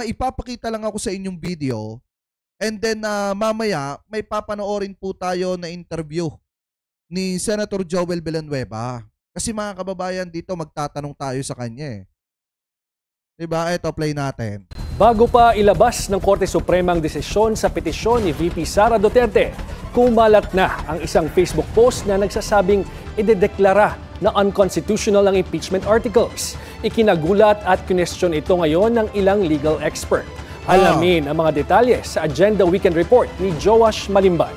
maipapakita lang ako sa inyong video and then mamaya may papanoorin po tayo na interview ni Senator Joel Villanueva. Kasi mga kababayan dito magtatanong tayo sa kanya eh. Diba? Ito, play natin. Bago pa ilabas ng Korte Suprema ang desisyon sa petisyon ni VP Sara Duterte, kumalat na ang isang Facebook post na nagsasabing idedeklara na unconstitutional ang impeachment articles. Ikinagulat at kinestyon ito ngayon ng ilang legal expert. Alamin ang mga detalye sa Agenda Weekend Report ni Joash Malimbay.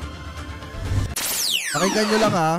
Pakinggan nyo lang ha.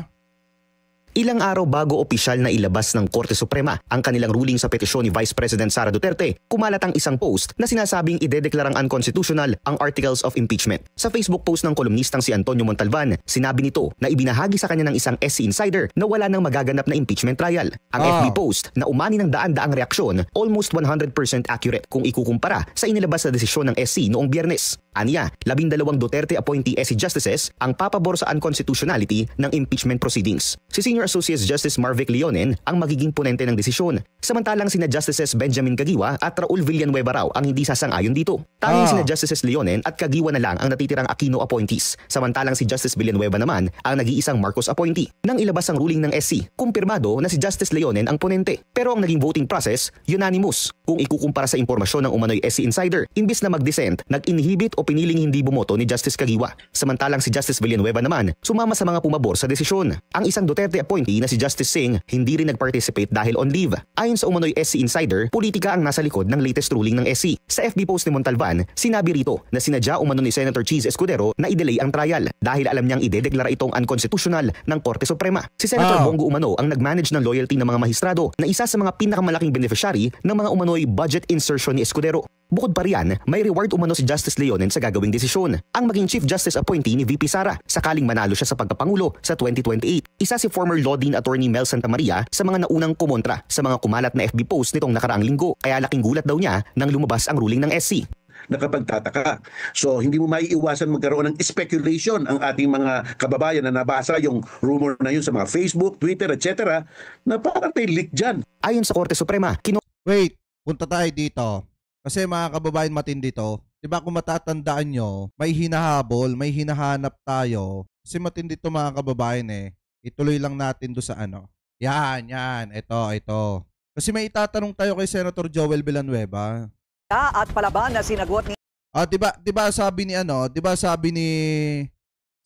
Ilang araw bago opisyal na ilabas ng Korte Suprema ang kanilang ruling sa petisyon ni Vice President Sara Duterte, kumalat ang isang post na sinasabing idedeklarang unconstitutional ang articles of impeachment. Sa Facebook post ng kolumnistang si Antonio Montalban, sinabi nito na ibinahagi sa kanya ng isang SC insider na wala nang magaganap na impeachment trial. Ang FB post na umani ng daan-daang reaksyon, almost 100% accurate kung ikukumpara sa inilabas na desisyon ng SC noong Biyernes. Aniya, 12 Duterte appointee SC justices ang papabor sa unconstitutionality ng impeachment proceedings. Si Senior Associate Justice Marvic Leonen ang magiging ponente ng desisyon. Samantalang sina Justices Benjamin Caguioa at Raul Villanueva raw ang hindi sasang-ayon dito. Tanging sina Justices Leonen at Caguioa na lang ang natitirang Aquino appointees. Samantalang si Justice Villanueva naman ang nag-iisang Marcos appointee. Nang ilabas ang ruling ng SC, kumpirmado na si Justice Leonen ang ponente. Pero ang naging voting process, unanimous. Kung ikukumpara sa impormasyon ng umano'y SC insider, imbis na mag-dissent, nag-inhibit o piniling hindi bumoto ni Justice Caguioa. Samantalang si Justice Villanueva naman, sumama sa mga pumabor sa desisyon. Ang isang Duterte appointee na si Justice Singh hindi rin nag-participate dahil on leave. Ayon sa umano'y SC insider, politika ang nasa likod ng latest ruling ng SC. Sa FB post ni Montalban, sinabi rito na sinadya umano ni Senator Cheese Escudero na i-delay ang trial dahil alam niyang idedeklara itong unconstitutional ng Korte Suprema. Si Senator Bongo umano ang nag-manage ng loyalty ng mga malahistrado na isa sa mga pinakamalaking beneficiary ng mga umano'y budget insertion ni Escudero. Bukod pa riyan, may reward umano si Justice Leonen sa gagawing desisyon. Ang maging Chief Justice appointee ni VP Sara sakaling manalo siya sa pagkapangulo sa 2028. Isa si former Law Dean Attorney Mel Santamaria sa mga naunang kumontra sa mga kumalat na FB post nitong nakaraang linggo. Kaya laking gulat daw niya nang lumabas ang ruling ng SC. Nakapagtataka. So hindi mo maiiwasan magkaroon ng speculation ang ating mga kababayan na nabasa yung rumor na yun sa mga Facebook, Twitter, etc. na parang may leak dyan. Ayon sa Korte Suprema, Wait, punta tayo dito. Kasi mga kababayan matindi to. Diba kung matatandaan nyo, may hinahabol, may hinahanap tayo. Kasi matindi to mga kababayan eh. Ituloy lang natin do sa ano. Yan. Ito. Kasi may itatanong tayo kay Senator Joel Villanueva. At palaban na sinagot ni diba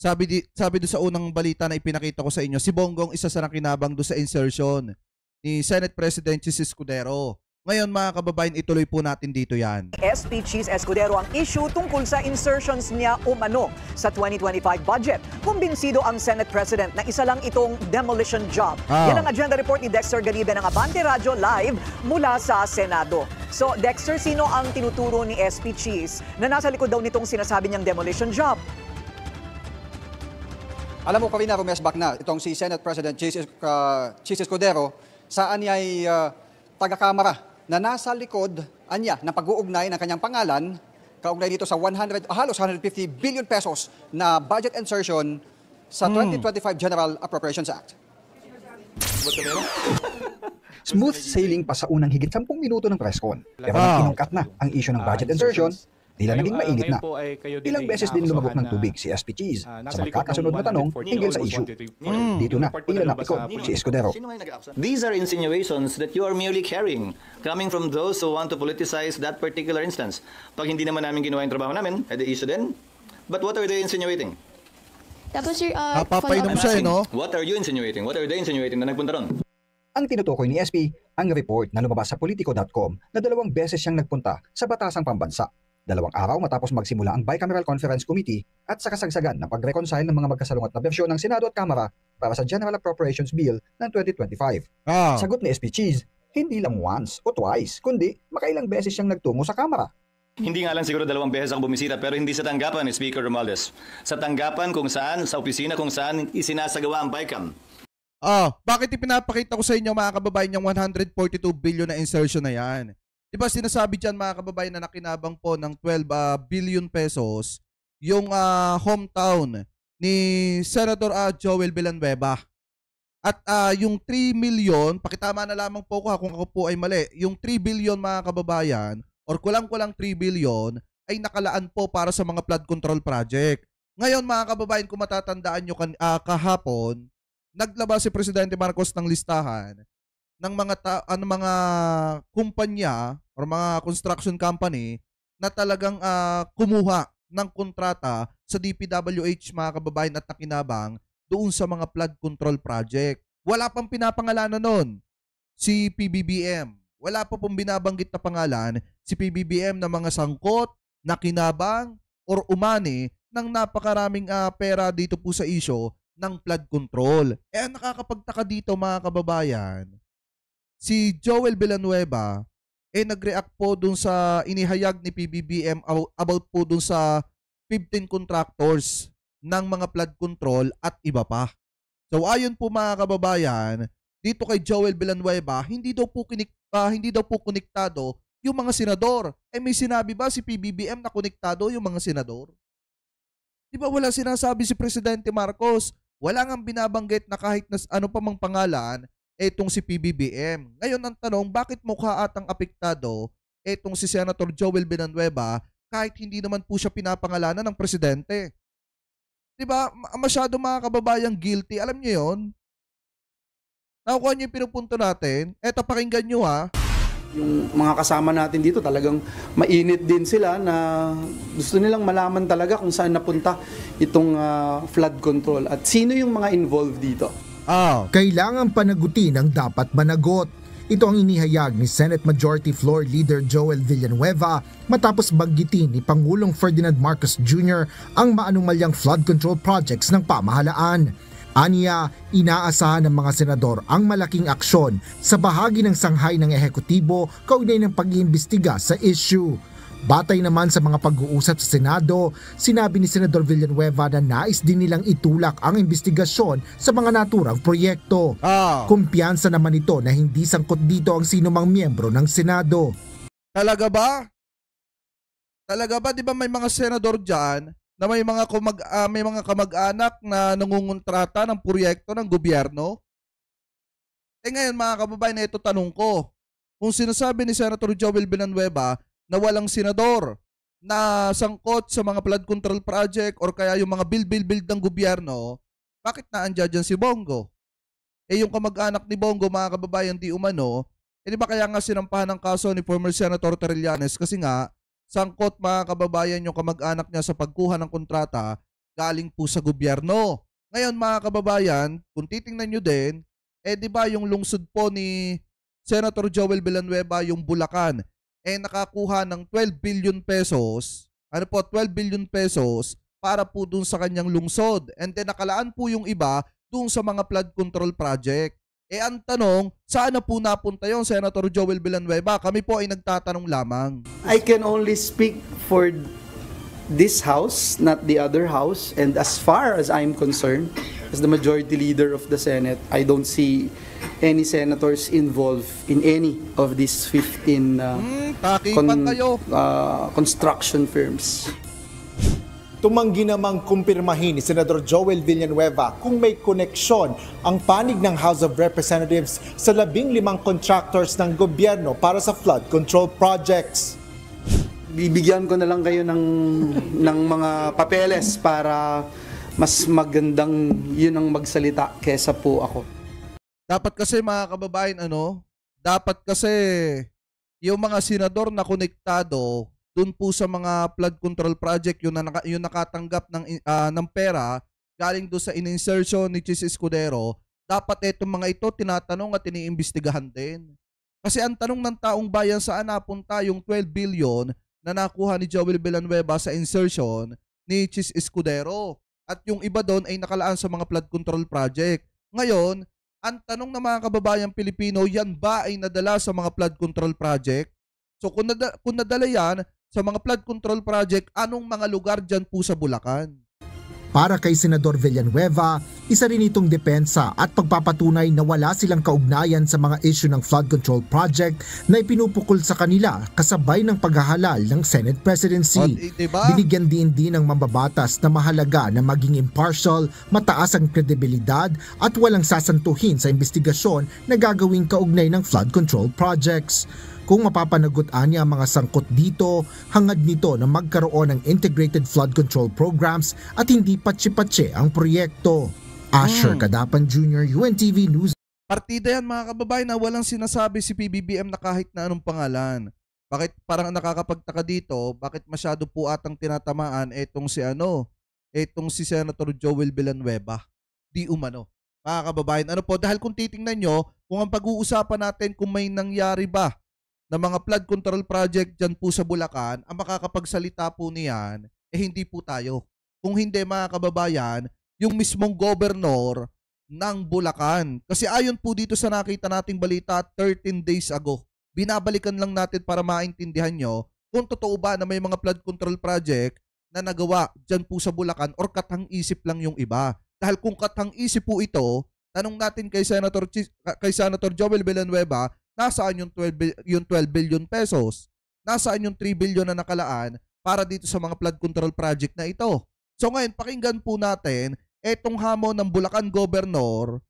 sabi do sa unang balita na ipinakita ko sa inyo, si Bonggong isa sa nakinabang do sa insertion ni Senate President Cheese Escudero. Ngayon mga kababayan, ituloy po natin dito yan. SP Cheese Escudero ang issue tungkol sa insertions niya umano sa 2025 budget. Kumbinsido ang Senate President na isa lang itong demolition job. Yan ang agenda report ni Dexter Ganibe ng Abante Radio live mula sa Senado. So Dexter, sino ang tinuturo ni SP Cheese na nasa likod daw nitong sinasabi niyang demolition job? Alam mo, Karina, rumesbak na itong si Senate President Cheese Escudero saan niya ay taga-kamara na nasa likod ng pag-uugnay ng kanyang pangalan, kaugnay dito sa halos 150 billion pesos na budget insertion sa 2025 General Appropriations Act. Smooth sailing pa sa unang higit 10 minuto ng press con. Pero nang kinungkat na ang issue ng budget insertion, tila naging mainit na. Ilang beses din lumabog ng tubig si SP Cheese sa magkakasunod na tanong hinggil sa issue. Dito na, ilanapikon si Escudero. These are insinuations that you are merely carrying, coming from those who want to politicize that particular instance. Pag hindi naman namin ginawa yung trabaho namin, edi issue din. But what are they insinuating? Tapos sir, papainom siya no? What are you insinuating? What are they insinuating na nagpunta ron? Ang tinutukoy ni SP, ang report na lumabas sa Politico.com na 2 beses siyang nagpunta sa Batasang Pambansa. 2 araw matapos magsimula ang Bicameral Conference Committee at sa kasagsagan ng pag-reconcile ng mga magkasalungat na bersyon ng Senado at Kamara para sa General Appropriations Bill ng 2025. Sagot ni SP Cheese, hindi lang once o twice, kundi makailang beses siyang nagtungo sa Kamara. Hindi nga lang siguro 2 beses ako bumisita, pero hindi sa tanggapan ni Speaker Romualdez. Sa tanggapan kung saan, sa opisina kung saan isinasagawa ang BICAM. Bakit ipinapakita ko sa inyo mga kababayan yung 142 billion na insertion na yan? Diba sinasabi dyan mga kababayan na nakinabang po ng 12 billion pesos yung hometown ni Senator Joel Villanueva. At yung 3 million, pakitama na lamang po ko kung ako po ay mali, yung 3 billion mga kababayan, or kulang-kulang 3 billion ay nakalaan po para sa mga flood control project. Ngayon mga kababayan, kung matatandaan nyo kahapon, naglabas si Presidente Marcos ng listahan ng mga kumpanya or mga construction company na talagang kumuha ng kontrata sa DPWH mga kababayan at nakinabang doon sa mga flood control project. Wala pang pinapangalanan nun si PBBM. Wala pa pong binabanggit na pangalan si PBBM na mga sangkot, nakinabang, or umani ng napakaraming pera dito po sa isyo ng flood control. Ang nakakapagtaka dito mga kababayan, si Joel Villanueva nag-react po dun sa inihayag ni PBBM about po dun sa 15 contractors ng mga flood control at iba pa. So ayon po mga kababayan, dito kay Joel Villanueva, hindi daw po konektado yung mga senador. May sinabi ba si PBBM na konektado yung mga senador? Di ba wala sinasabi si Presidente Marcos? Wala ngang binabanggit na kahit na ano pa mang pangalan etong si PBBM. Ngayon ang tanong, bakit mukha atang apektado etong si Senator Joel Villanueva kahit hindi naman po siya pinapangalanan ng presidente? Diba? Masyado mga kababayang guilty. Alam niyo yon? Nakukuha niyo yung pinupunto natin? Eto, pakinggan niyo ha. Yung mga kasama natin dito talagang mainit din sila na gusto nilang malaman talaga kung saan napunta itong flood control at sino yung mga involved dito. Kailangan panagutin ang dapat managot. Ito ang inihayag ni Senate Majority Floor Leader Joel Villanueva matapos banggitin ni Pangulong Ferdinand Marcos Jr. ang maanumalyang flood control projects ng pamahalaan. Aniya, inaasahan ng mga senador ang malaking aksyon sa bahagi ng sanghay ng ehekutibo kaugnay ng pag-iimbestiga sa issue. Batay naman sa mga pag-uusap sa Senado, sinabi ni Senador Villanueva na nais din nilang itulak ang investigasyon sa mga naturang proyekto. Kumpiyansa naman ito na hindi sangkot dito ang sinumang miyembro ng Senado. Talaga ba? Talaga ba? Di ba may mga senador dyan na may mga kamag-anak na nangungontrata ng proyekto ng gobyerno? Ngayon mga kababayan, ito tanong ko. Kung sinasabi ni Senator Joel Villanueva na walang senador na sangkot sa mga flood control project or kaya yung mga build ng gobyerno, bakit naandyan dyan si Bongo? Yung kamag-anak ni Bongo, mga kababayan, di umano, di ba kaya nga sinampahan ng kaso ni former Senator Trillanes kasi nga, sangkot mga kababayan yung kamag-anak niya sa pagkuha ng kontrata galing po sa gobyerno. Ngayon mga kababayan, kung titingnan nyo din, di ba yung lungsod po ni Senator Joel Villanueva, yung Bulacan, nakakuha ng 12 billion pesos, 12 billion pesos para po dun sa kanyang lungsod. And then nakalaan po yung iba dun sa mga flood control project. Ang tanong, saan na po napunta yung Senator Joel Villanueva? Kami po ay nagtatanong lamang. I can only speak for this house, not the other house. And as far as I'm concerned, as the majority leader of the Senate, I don't see any senators involved in any of these 15 construction firms. Tumanggi namang kumpirmahin ni Senador Joel Villanueva kung may koneksyon ang panig ng House of Representatives sa 15 contractors ng gobyerno para sa flood control projects. Bibigyan ko na lang kayo ng mga papeles para mas magandang yun ang magsalita kesa po ako. Dapat kasi mga kababayan, dapat kasi yung mga senador na konektado dun po sa mga flood control project, yung nakatanggap ng pera galing doon sa in-insertion ni Chis Escudero, dapat itong mga ito tinatanong at iniimbestigahan din. Kasi ang tanong ng taong bayan, saan napunta yung 12 billion na nakuha ni Joel Villanueva sa insertion ni Chis Escudero? At yung iba doon ay nakalaan sa mga flood control project. Ngayon, ang tanong ng mga kababayang Pilipino, yan ba ay nadala sa mga flood control project? So kung nadala yan sa mga flood control project, anong mga lugar dyan po sa Bulacan? Para kay Senador Villanueva, isa rin itong depensa at pagpapatunay na wala silang kaugnayan sa mga issue ng flood control project na ipinupukol sa kanila kasabay ng paghahalal ng Senate presidency. Diba? Binigyan din ng mambabatas na mahalaga na maging impartial, mataas ang kredibilidad at walang sasantuhin sa investigasyon na gagawing kaugnay ng flood control projects. kung mapapanagutan niya ang mga sangkot dito, hangad nito na magkaroon ng integrated flood control programs at hindi patsi-patsi ang proyekto. Asher Kadapan Jr., UNTV News. Partida yan mga kababayan na walang sinasabi si PBBM na kahit na anong pangalan. Bakit parang nakakapagtaka dito, bakit masyado po atang tinatamaan etong si Senator Joel Villanueva? Di umano. Mga kababayan, ano po, dahil kung titingnan nyo, kung ang pag-uusapan natin kung may nangyari ba na mga flood control project dyan po sa Bulacan, ang makakapagsalita po niyan, hindi po tayo. Kung hindi mga kababayan, yung mismong gobernador ng Bulacan. Kasi ayon po dito sa nakita nating balita 13 days ago, binabalikan lang natin para maintindihan nyo kung totoo ba na may mga flood control project na nagawa dyan po sa Bulacan or katang-isip lang yung iba. Dahil kung katang-isip po ito, tanong natin kay Senator Joel Villanueva, nasaan yung 12 billion pesos? Nasaan yung 3 billion na nakalaan para dito sa mga flood control project na ito? So ngayon, pakinggan po natin etong hamon ng Bulacan Governor,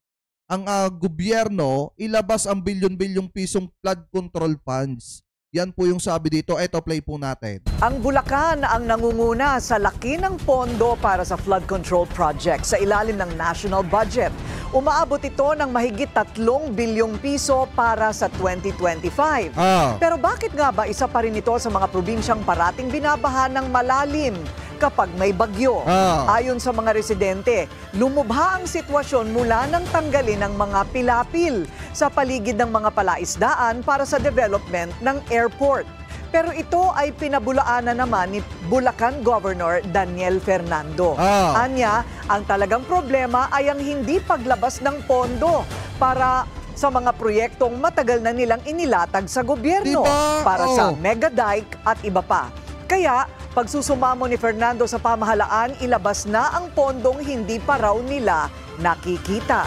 ang gobyerno ilabas ang bilyon-bilyong pisong flood control funds. Yan po yung sabi dito. Eto, play po natin. Ang Bulacan ang nangunguna sa laki ng pondo para sa flood control project sa ilalim ng national budget. Umaabot ito ng mahigit 3 bilyong piso para sa 2025. Pero bakit nga ba isa pa rin ito sa mga probinsyang parating binabaha ng malalim kapag may bagyo? Ayon sa mga residente, lumubha ang sitwasyon mula nang tanggalin ang mga pilapil sa paligid ng mga palaisdaan para sa development ng airport. Pero ito ay pinabulaanan naman ni Bulacan Governor Daniel Fernando. Anya, ang talagang problema ay ang hindi paglabas ng pondo para sa mga proyektong matagal na nilang inilatag sa gobyerno, para sa mega dike at iba pa. Kaya, pagsusumamo ni Fernando sa pamahalaan, ilabas na ang pondong hindi pa raw nila nakikita.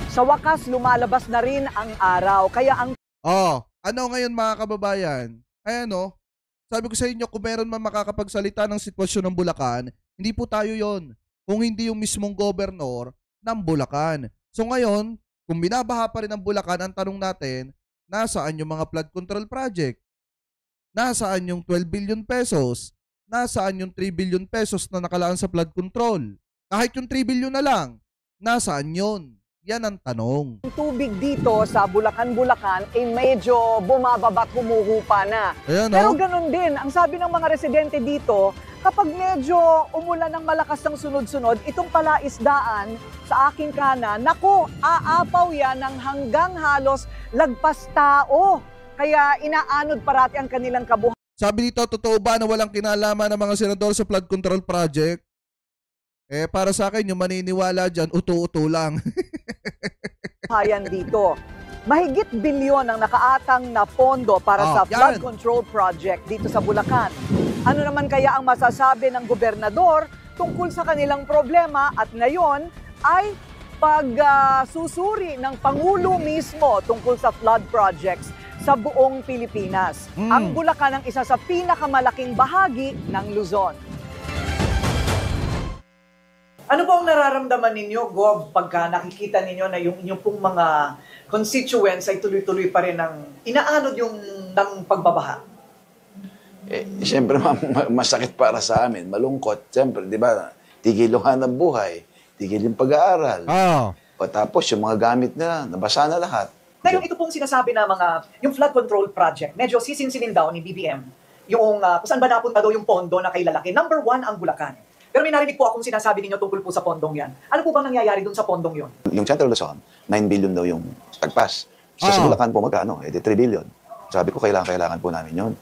Sa wakas, lumalabas na rin ang araw. Kaya ang... Ano ngayon mga kababayan? Sabi ko sa inyo, kung meron man makakapagsalita ng sitwasyon ng Bulacan, hindi po tayo yon. Kung hindi yung mismong gobernador ng Bulacan. So ngayon, kung binabaha pa rin ang Bulacan, ang tanong natin, nasaan yung mga flood control project? Nasaan yung 12 billion pesos? Nasaan yung 3 billion pesos na nakalaan sa flood control? Kahit yung 3 billion na lang, nasaan yun? Yan ang tanong. Ang tubig dito sa Bulacan ay medyo bumababa at humuhupa na. Pero ganun din, ang sabi ng mga residente dito, kapag medyo umulan ng malakas ng sunod-sunod, itong palaisdaan sa aking kanan, naku, aapaw yan ng hanggang halos lagpas tao. Kaya inaanod parati ang kanilang kabuhayan. Sabi dito, totoo ba na walang kinalaman ng mga senador sa flood control project? Para sa akin, yung maniniwala dyan, uto-uto lang. Dito. Mahigit bilyon ang nakaatang na pondo para sa flood control project dito sa Bulacan. Ano naman kaya ang masasabi ng gobernador tungkol sa kanilang problema at ngayon ay pagsusuri ng Pangulo mismo tungkol sa flood projects sa buong Pilipinas. Ang Bulacan ang isa sa pinakamalaking bahagi ng Luzon. Ano po ang nararamdaman ninyo, Gov, pagka nakikita ninyo na yung inyong pong mga constituents ay tuloy-tuloy pa rin ng inaanod yung ng pagbabaha? Siyempre, masakit para sa amin, malungkot. Siyempre, di ba, tigil yung hanap buhay, tigil yung pag-aaral. Tapos yung mga gamit nila, nabasa na lahat. Ngayon, ito pong sinasabi na yung flood control project, medyo sisinsinin daw ni BBM, yung kung saan ba napunta daw yung pondo na kay lalaki. Number 1 ang Bulacan. Pero may narinig po akong sinasabi ninyo tungkol po sa pondong yan. Ano po bang nangyayari dun sa pondong yon? Yung Central Luzon, 9 billion daw yung tagpas. Sa Bulacan po magkano? 3 billion. Sabi ko, kailangan po namin yun.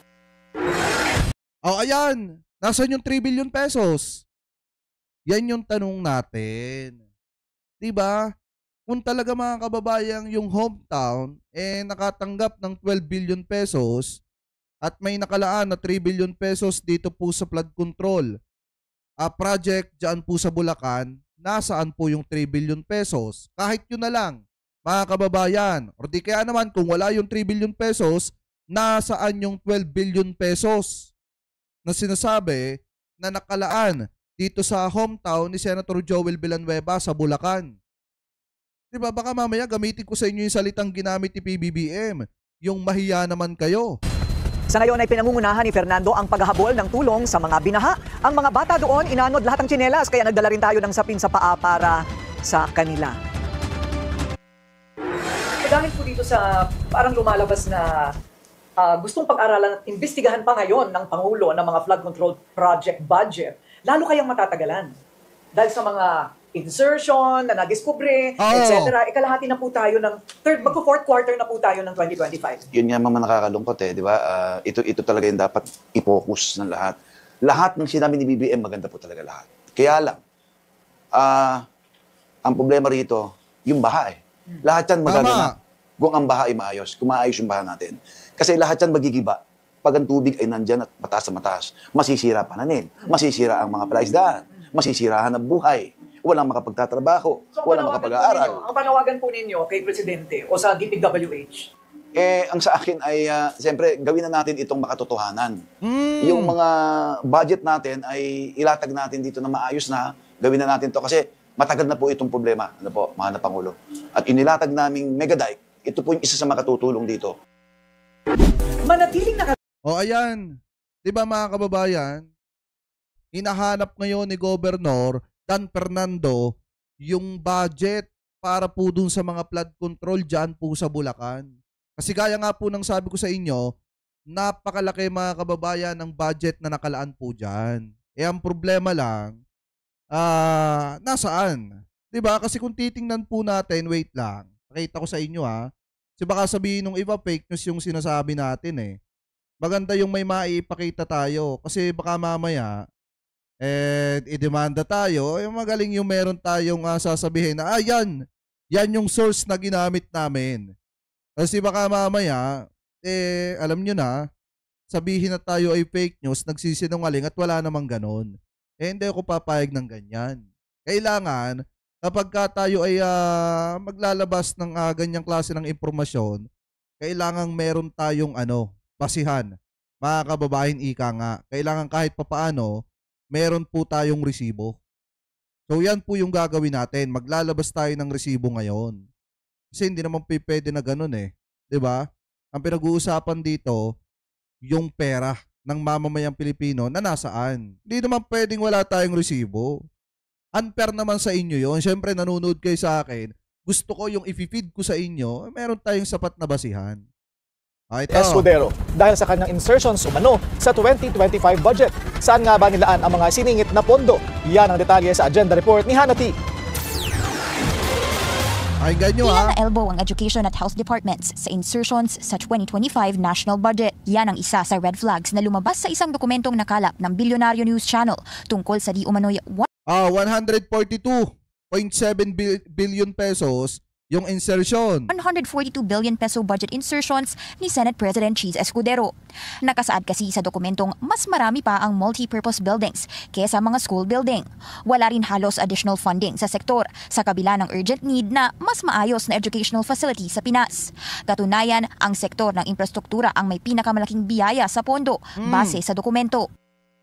Ayan. Nasaan yung 3 billion pesos? Yan yung tanong natin. Diba? Kung talaga mga kababayang yung hometown nakatanggap ng 12 billion pesos at may nakalaan na 3 billion pesos dito po sa flood control project dyan po sa Bulacan, nasaan po yung 3 billion pesos? Kahit yun na lang, mga kababayan. O di kaya naman, kung wala yung 3 billion pesos, nasaan yung 12 billion pesos na sinasabi na nakalaan dito sa hometown ni Senator Joel Villanueva sa Bulacan? Diba, baka mamaya gamitin ko sa inyo yung salitang ginamit ni PBBM. yung mahiya naman kayo. Sa ngayon ay pinangungunahan ni Fernando ang paghahabol ng tulong sa mga binaha. Ang mga bata doon inanod lahat ng tsinelas kaya nagdala rin tayo ng sapin sa paa para sa kanila. Dahil po dito sa parang lumalabas na gustong pag-aralan at imbestigahan pa ngayon ng Pangulo ng mga flood control project budget, lalo kayang matatagalan. Dahil sa mga insertion na nadiskubre, etc. Ikalahati na po tayo ng fourth quarter na po tayo ng 2025. Yun nga mama nakakalungkot di ba? Ito talaga yung dapat i-focus ng lahat. Lahat ng sinabi ni BBM, maganda po talaga lahat. Kaya lang, ang problema rito, yung baha Lahat yan magagana. Kung ang baha ay maayos, kung maayos yung baha natin. Kasi lahat yan magigiba. Pag ang tubig ay nandyan at mataas na mataas, masisira pananim, masisira ang mga palaisdaan, masisira ang buhay. Walang makapagtatrabaho, walang makapag-aaral. Ang panawagan po ninyo kay Presidente o sa DPWH? Ang sa akin ay, siyempre, gawin na natin itong makatotohanan. Yung mga budget natin ay ilatag natin dito na maayos na, gawin na natin to kasi matagal na po itong problema, mga Pangulo. At inilatag naming Megadike, ito po yung isa sa makatutulong dito. Manatiling ayan. Di ba mga kababayan, hinahanap ngayon ni Governor Dan Fernando yung budget para po dun sa mga flood control dyan po sa Bulacan. Kasi gaya nga po ng sabi ko sa inyo, napakalaki mga kababayan ng budget na nakalaan po dyan. Ang problema lang, nasaan? Diba? Kasi kung titingnan po natin, wait lang, pakita ko sa inyo kasi baka sabihin nung iba fake news yung sinasabi natin Maganda yung may maipakita tayo kasi baka mamaya i-demanda tayo, magaling yung meron tayong sasabihin na, yan yung source na ginamit namin. Kasi baka mamaya, alam nyo na, sabihin na tayo ay fake news, nagsisinungaling at wala namang ganon. Hindi ako papayag ng ganyan. Kailangan, kapag tayo ay maglalabas ng ganyang klase ng impormasyon, kailangan meron tayong basihan. Mga kababayan, ika nga, kailangan kahit papaano, meron po tayong resibo. So yan po yung gagawin natin. Maglalabas tayo ng resibo ngayon. Kasi hindi naman pwede na ganun Diba? Ang pinag-uusapan dito, yung pera ng mamamayang Pilipino na nasaan. Hindi naman pwedeng wala tayong resibo. Unfair naman sa inyo yon. Siyempre nanonood kayo sa akin. Gusto ko yung i-feed ko sa inyo, meron tayong sapat na basihan. Escudero dahil sa kanyang insertions umano sa 2025 budget. Saan nga ba nilaan ang mga siningit na pondo? Yan ang detalye sa agenda report ni Hanati. Ilan na elbow ang education at health departments sa insertions sa 2025 national budget. Yan ang isa sa red flags na lumabas sa isang dokumentong nakalap ng Bilyonaryo News Channel tungkol sa di umano'y 142.7 billion pesos yung insertion. 142 billion peso budget insertions ni Senate President Cheese Escudero. Nakasaad kasi sa dokumentong mas marami pa ang multi-purpose buildings kesa mga school building. Wala rin halos additional funding sa sektor sa kabila ng urgent need na mas maayos na educational facility sa Pinas. Katunayan, ang sektor ng infrastruktura ang may pinakamalaking biyaya sa pondo base sa dokumento.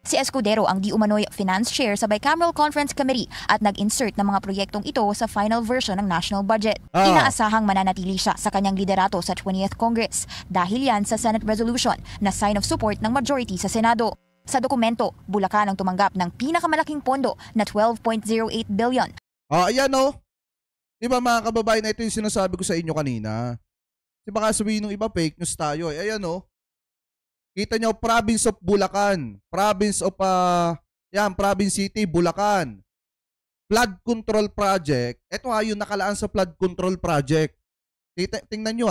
Si Escudero ang di umano'y finance chair sa Bicameral Conference Committee at nag-insert ng mga proyektong ito sa final version ng national budget. Inaasahang mananatili siya sa kanyang liderato sa 20th Congress dahil yan sa Senate resolution na sign of support ng majority sa Senado. Sa dokumento, Bulacan ang tumanggap ng pinakamalaking pondo na 12.08 billion. Ayan Di ba mga kababayan, ito yung sinasabi ko sa inyo kanina. Di ba sabihin ng iba fake news tayo Ayan Kita nyo, province of Bulacan. Province of, Province City, Bulacan. Flood control project. Ito yung nakalaan sa flood control project. Tingnan nyo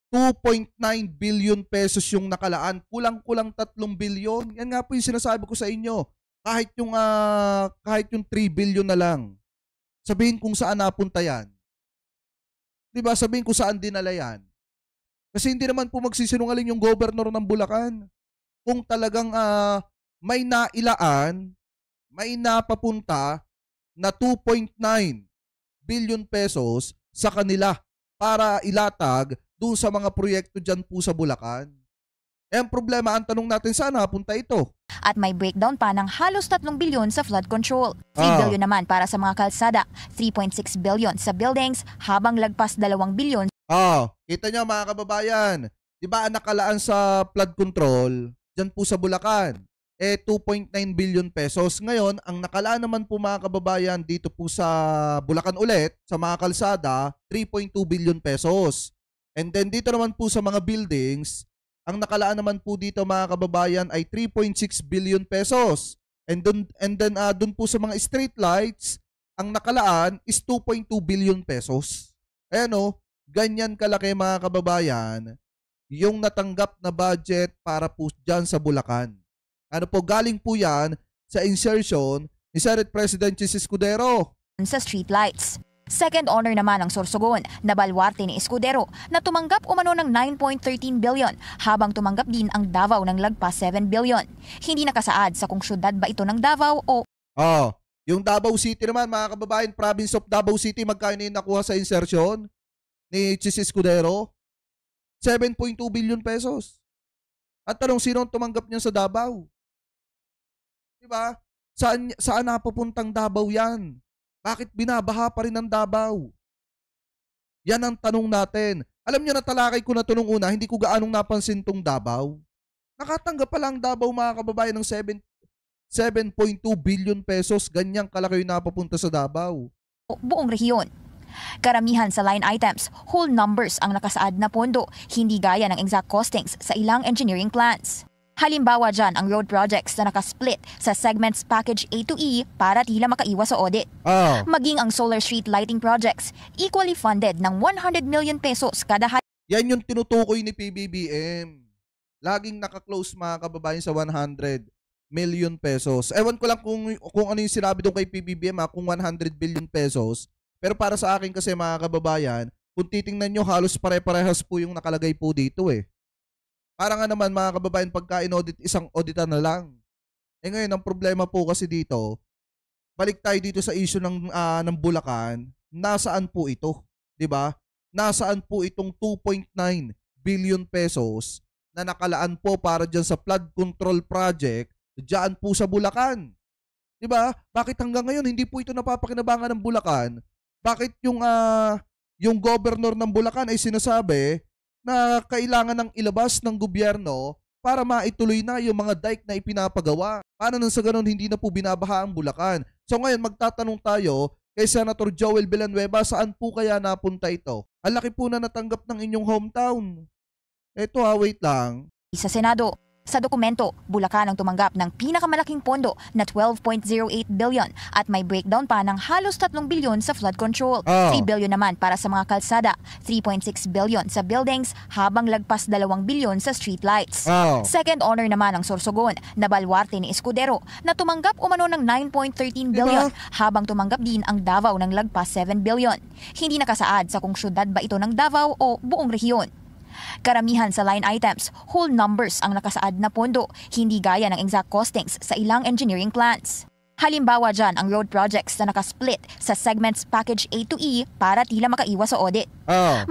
2.9 billion pesos yung nakalaan. Kulang-kulang 3 billion. Yan nga po yung sinasabi ko sa inyo. Kahit yung 3 billion na lang. Sabihin kung saan napunta yan. Diba? Sabihin kung saan dinala yan. Kasi hindi naman po magsisinungaling yung governor ng Bulacan. Kung talagang may nailaan, may napapunta na 2.9 billion pesos sa kanila para ilatag doon sa mga proyekto dyan po sa Bulacan. Ang problema, ang tanong natin, saan napunta ito? At may breakdown pa ng halos 3 bilyon sa flood control. 3 bilyon naman para sa mga kalsada, 3.6 billion sa buildings, habang lagpas 2 bilyon Kita nyo mga kababayan, di ba ang nakalaan sa flood control, dyan po sa Bulacan, 2.9 billion pesos. Ngayon, ang nakalaan naman po mga kababayan dito po sa Bulacan ulit, sa mga kalsada, 3.2 billion pesos. And then dito naman po sa mga buildings, ang nakalaan naman po dito mga kababayan ay 3.6 billion pesos. And then dun po sa mga street lights, ang nakalaan is 2.2 billion pesos. Ayan ganyan kalaki mga kababayan yung natanggap na budget para po dyan sa Bulacan. Galing po yan sa insertion ni Senate President Chis Escudero. Sa street lights. Second honor naman ang Sorsogon na balwarte ni Escudero na tumanggap umano ng 9.13 billion habang tumanggap din ang Davao ng lagpas 7 billion. Hindi nakasaad sa kung syudad ba ito ng Davao o... Yung Davao City naman mga kababayan, province of Davao City, magkano yung nakuha sa insertion ni Chis Escudero? 7.2 billion pesos. At tanong, sino ang tumanggap niya sa Davao? Diba? Saan napupuntang Davao yan? Bakit binabaha pa rin ang Davao? Yan ang tanong natin. Alam niyo, natalakay ko na ito nung una, hindi ko gaanong napansin tong Davao. Nakatanggap pa lang Davao mga kababayan ng 7.2 billion pesos. Ganyang kalaki yung napapunta sa Davao. Buong rehiyon. Karamihan sa line items, whole numbers ang nakasaad na pondo, hindi gaya ng exact costings sa ilang engineering plans. Halimbawa dyan ang road projects na nakasplit sa segments package A to E para tila makaiwas sa audit. Maging ang solar street lighting projects, equally funded ng 100 million pesos kada Yan yung tinutukoy ni PBBM. Laging naka-close mga kababayan sa 100 million pesos. Ewan ko lang kung ano yung sinabi doon kay PBBM kung 100 billion pesos. Pero para sa akin kasi mga kababayan, kung titingnan nyo, halos pare-parehas po yung nakalagay po dito Para nga naman mga kababayan, pagka in-audit, isang auditor na lang. Ngayon, ang problema po kasi dito, balik tayo dito sa issue ng Bulacan, nasaan po ito? Diba? Nasaan po itong 2.9 billion pesos na nakalaan po para dyan sa flood control project dyan po sa Bulacan? Diba? Bakit hanggang ngayon hindi po ito napapakinabangan ng Bulacan? Bakit yung governor ng Bulacan ay sinasabi na kailangan ng ilabas ng gobyerno para maituloy na yung mga dike na ipinapagawa? Paano nang sa ganun hindi na po binabaha ang Bulacan? So ngayon magtatanong tayo kay Senator Joel Villanueva, saan po kaya napunta ito? Ang laki po na natanggap ng inyong hometown. Eto wait lang. Sa Senado. Sa dokumento, Bulacan ang tumanggap ng pinakamalaking pondo na 12.08 billion at may breakdown pa ng halos 3 billion sa flood control. 3 billion naman para sa mga kalsada, 3.6 billion sa buildings habang lagpas 2 billion sa street lights. Second honor naman ang Sorsogon na balwarte ni Escudero na tumanggap umano ng 9.13 billion habang tumanggap din ang Davao ng lagpas 7 billion. Hindi nakasaad sa kung syudad ba ito ng Davao o buong rehiyon. Karamihan sa line items, whole numbers ang nakasaad na pondo, hindi gaya ng exact costings sa ilang engineering plans. Halimbawa dyan ang road projects na nakasplit sa segments package A to E para tila makaiwas sa audit.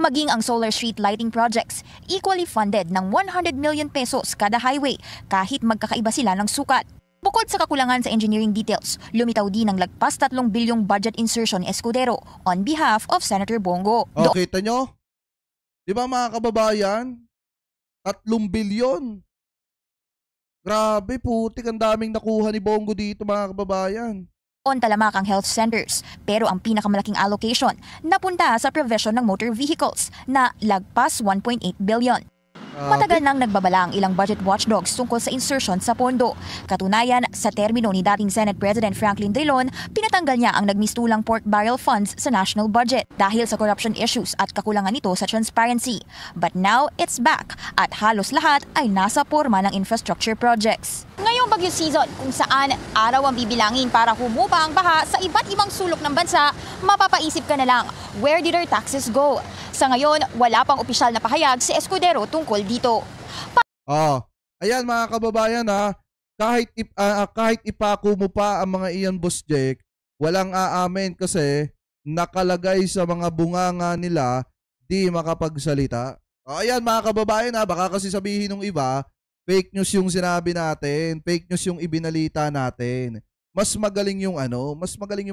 Maging ang solar street lighting projects, equally funded ng 100 million pesos kada highway kahit magkakaiba sila ng sukat. Bukod sa kakulangan sa engineering details, lumitaw din ang lagpas 3 bilyong budget insertion ni Escudero on behalf of Senator Bongo. Kita nyo? Diba mga kababayan? 3 bilyon. Grabe putik, ang daming nakuha ni Bongo dito mga kababayan. On talamak ang health centers, pero ang pinakamalaking allocation napunta sa provision ng motor vehicles na lagpas 1.8 billion. Matagal nang nagbabala ang ilang budget watchdogs tungkol sa insertion sa pondo. Katunayan, sa termino ni dating Senate President Franklin Drilon, pinatanggal niya ang nagmistulang pork barrel funds sa national budget dahil sa corruption issues at kakulangan nito sa transparency. But now, it's back at halos lahat ay nasa porma ng infrastructure projects. Ngayong bagyo season, kung saan araw ang bibilangin para humupa ang baha sa iba't ibang sulok ng bansa, mapapaisip ka na lang, where did our taxes go? Sa ngayon, wala pang opisyal na pahayag si Escudero tungkol dito. Ayan mga kababayan kahit ipako mo pa ang mga iyan, Boss Jake, walang aamin kasi nakalagay sa mga bunganga nila, di makapagsalita. Ayan mga kababayan baka kasi sabihin ng iba, fake news yung sinabi natin, fake news yung ibinalita natin. Mas magaling yung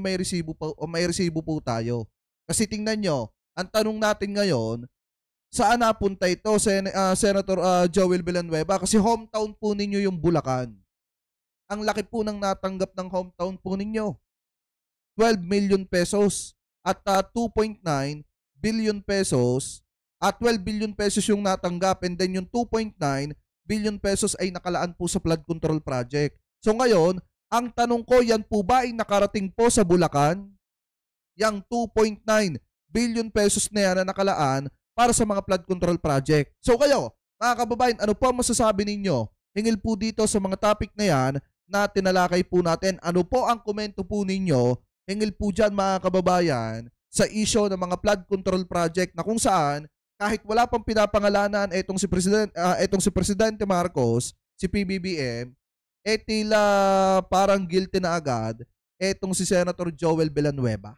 may resibo po tayo. Kasi tingnan nyo, ang tanong natin ngayon, Saan napunta ito, Senator Joel Villanueva? Kasi hometown po ninyo yung Bulacan. Ang laki po ng natanggap ng hometown po ninyo. 12 million pesos at 2.9 billion pesos at 12 billion pesos yung natanggap, and then yung 2.9 billion pesos ay nakalaan po sa flood control project. So ngayon, ang tanong ko, yan po ba ay nakarating po sa Bulacan? Yang 2.9 billion pesos na yan na nakalaan para sa mga flood control project. So kayo, mga kababayan, ano po ang masasabi ninyo? Hingil po dito sa mga topic na yan na tinalakay po natin. Ano po ang komento po ninyo? Hingil po dyan, mga kababayan, sa issue ng mga flood control project na kung saan kahit wala pang pinapangalanan etong si Presidente Marcos, si PBBM, tila parang guilty na agad etong si Senator Joel Villanueva.